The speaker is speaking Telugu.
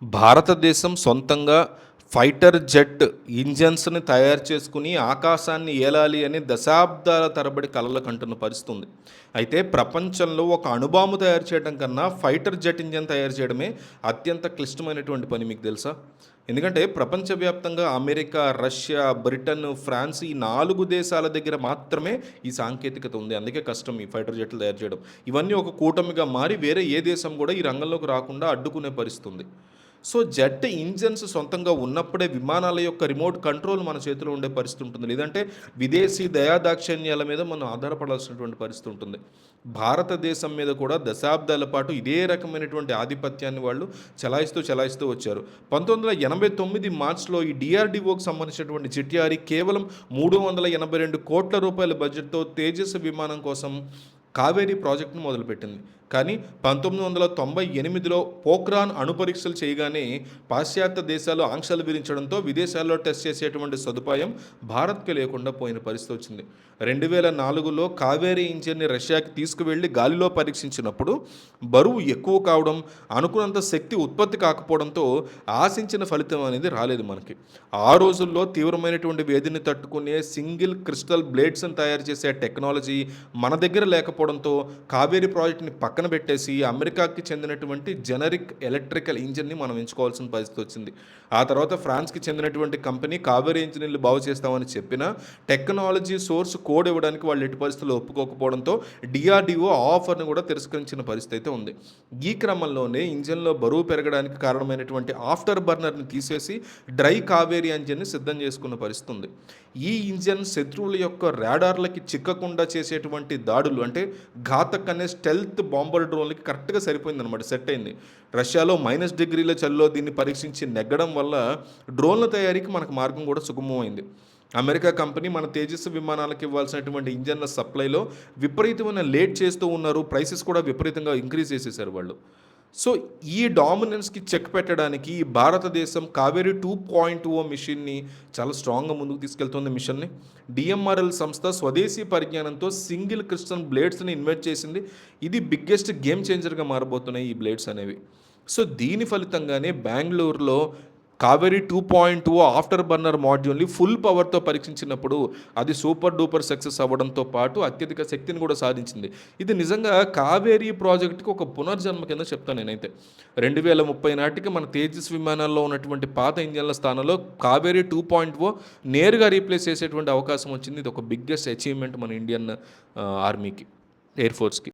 భారతదేశం సొంతంగా ఫైటర్ జెట్ ఇంజన్స్‌ని తయారు చేసుకొని ఆకాశాన్ని ఏలాలి అని దశాబ్దాల తరబడి కలలు కంటున్న పరిస్థితి ఉంది. అయితే ప్రపంచంలో ఒక అణుబాంబు తయారు చేయడం కన్నా ఫైటర్ జెట్ ఇంజిన్ తయారు చేయడమే అత్యంత క్లిష్టమైనటువంటి పని, మీకు తెలుసా? ఎందుకంటే ప్రపంచవ్యాప్తంగా అమెరికా, రష్యా, బ్రిటన్, ఫ్రాన్స్ ఈ 4 దేశాల దగ్గర మాత్రమే ఈ సాంకేతికత ఉంది. అందుకే కష్టం ఈ ఫైటర్ జెట్లు తయారు చేయడం. ఇవన్నీ ఒక కూటమిగా మారి వేరే ఏ దేశం కూడా ఈ రంగంలోకి రాకుండా అడ్డుకునే పరిస్థితి ఉంది. సో జెట్ ఇంజన్స్ సొంతంగా ఉన్నప్పుడే విమానాల యొక్క రిమోట్ కంట్రోల్ మన చేతిలో ఉండే పరిస్థితి ఉంటుంది. లేదంటే విదేశీ దయాదాక్షిణ్యాల మీద మనం ఆధారపడాల్సినటువంటి పరిస్థితి ఉంటుంది. భారతదేశం మీద కూడా దశాబ్దాల పాటు ఇదే రకమైనటువంటి ఆధిపత్యాన్ని వాళ్ళు చలాయిస్తూ వచ్చారు. 1989 మార్చ్లో ఈ డిఆర్డిఓకి సంబంధించినటువంటి చిట్యారి కేవలం 382 కోట్ల రూపాయల బడ్జెట్తో తేజస్ విమానం కోసం కావేరీ ప్రాజెక్టును మొదలుపెట్టింది. కానీ 1998లో పోఖ్రాన్ అణు పరీక్షలు చేయగానే పాశ్చాత్య దేశాలు ఆంక్షలు విధించడంతో విదేశాల్లో టెస్ట్ చేసేటువంటి సదుపాయం భారత్కి లేకుండా పోయిన పరిస్థితి వచ్చింది. 2004లో కావేరీ ఇంజిన్ని రష్యాకి తీసుకువెళ్ళి గాలిలో పరీక్షించినప్పుడు బరువు ఎక్కువ కావడం, అనుకున్నంత శక్తి ఉత్పత్తి కాకపోవడంతో ఆశించిన ఫలితం అనేది రాలేదు మనకి. ఆ రోజుల్లో తీవ్రమైనటువంటి వేడిని తట్టుకునే సింగిల్ క్రిస్టల్ బ్లేడ్స్ని తయారు చేసే టెక్నాలజీ మన దగ్గర లేకపోవడంతో కావేరీ ప్రాజెక్ట్ని పక్కన పెట్టేసి అమెరికాకి చెందినటువంటి జెనరిక్ ఎలక్ట్రికల్ ఇంజిన్ని మనం ఎంచుకోవాల్సిన పరిస్థితి వచ్చింది. ఆ తర్వాత ఫ్రాన్స్కి చెందినటువంటి కంపెనీ కావేరీ ఇంజిన్లు బాగు చేస్తామని చెప్పినా టెక్నాలజీ సోర్స్ కోడ్ ఇవ్వడానికి వాళ్ళు ఎట్టి పరిస్థితుల్లో ఒప్పుకోకపోవడంతో డిఆర్డిఓ ఆఫర్ని కూడా తిరస్కరించిన పరిస్థితి అయితే ఉంది. ఈ క్రమంలోనే ఇంజిన్లో బరువు పెరగడానికి కారణమైనటువంటి ఆఫ్టర్ బర్నర్ని తీసేసి డ్రై కావేరీ ఇంజిన్ని సిద్ధం చేసుకున్న పరిస్థితి ఉంది. ఈ ఇంజిన్ శత్రువుల యొక్క రాడార్లకి చిక్కకుండా చేసేటువంటి దాడులు, అంటే ఘాతక్ అనే స్టెల్త్ బాంబర్ డ్రోన్లకి కరెక్ట్గా సరిపోయిందనమాట, సెట్ అయింది. రష్యాలో -డిగ్రీల చలిలో దీన్ని పరీక్షించి నెగ్గడం వల్ల డ్రోన్ల తయారీకి మనకు మార్గం కూడా సుగమమైంది. అమెరికా కంపెనీ మన తేజస్ విమానాలకు ఇవ్వాల్సినటువంటి ఇంజన్ల సప్లైలో విపరీతమైన లేట్ చేస్తూ ఉన్నారు. ప్రైసెస్ కూడా విపరీతంగా ఇంక్రీజ్ చేసేసారు వాళ్ళు. సో ఈ డామినెన్స్కి చెక్ పెట్టడానికి భారతదేశం కావేరీ 2.0 మిషన్ని చాలా స్ట్రాంగ్గా ముందుకు తీసుకెళ్తుంది. మిషన్ని డిఎంఆర్ఎల్ సంస్థ స్వదేశీ పరిజ్ఞానంతో సింగిల్ క్రిస్టల్ బ్లేడ్స్ని ఇన్వెస్ట్ చేసింది. ఇది బిగ్గెస్ట్ గేమ్ చేంజర్గా మారబోతున్నాయి ఈ బ్లేడ్స్ అనేవి. సో దీని ఫలితంగానే బెంగళూరులో కావేరీ 2.0 ఆఫ్టర్ బర్నర్ మాడ్యూల్ని ఫుల్ పవర్తో పరీక్షించినప్పుడు అది సూపర్ డూపర్ సక్సెస్ అవ్వడంతో పాటు అత్యధిక శక్తిని కూడా సాధించింది. ఇది నిజంగా కావేరీ ప్రాజెక్టుకి ఒక పునర్జన్మ కింద చెప్తాను నేనైతే. 2030 నాటికి మన తేజస్ విమానాల్లో ఉన్నటువంటి పాత ఇంజన్ల స్థానంలో కావేరీ 2.0 నేరుగా రీప్లేస్ చేసేటువంటి అవకాశం వచ్చింది. ఇది ఒక బిగ్గెస్ట్ అచీవ్మెంట్ మన ఇండియన్ ఆర్మీకి, ఎయిర్ ఫోర్స్కి.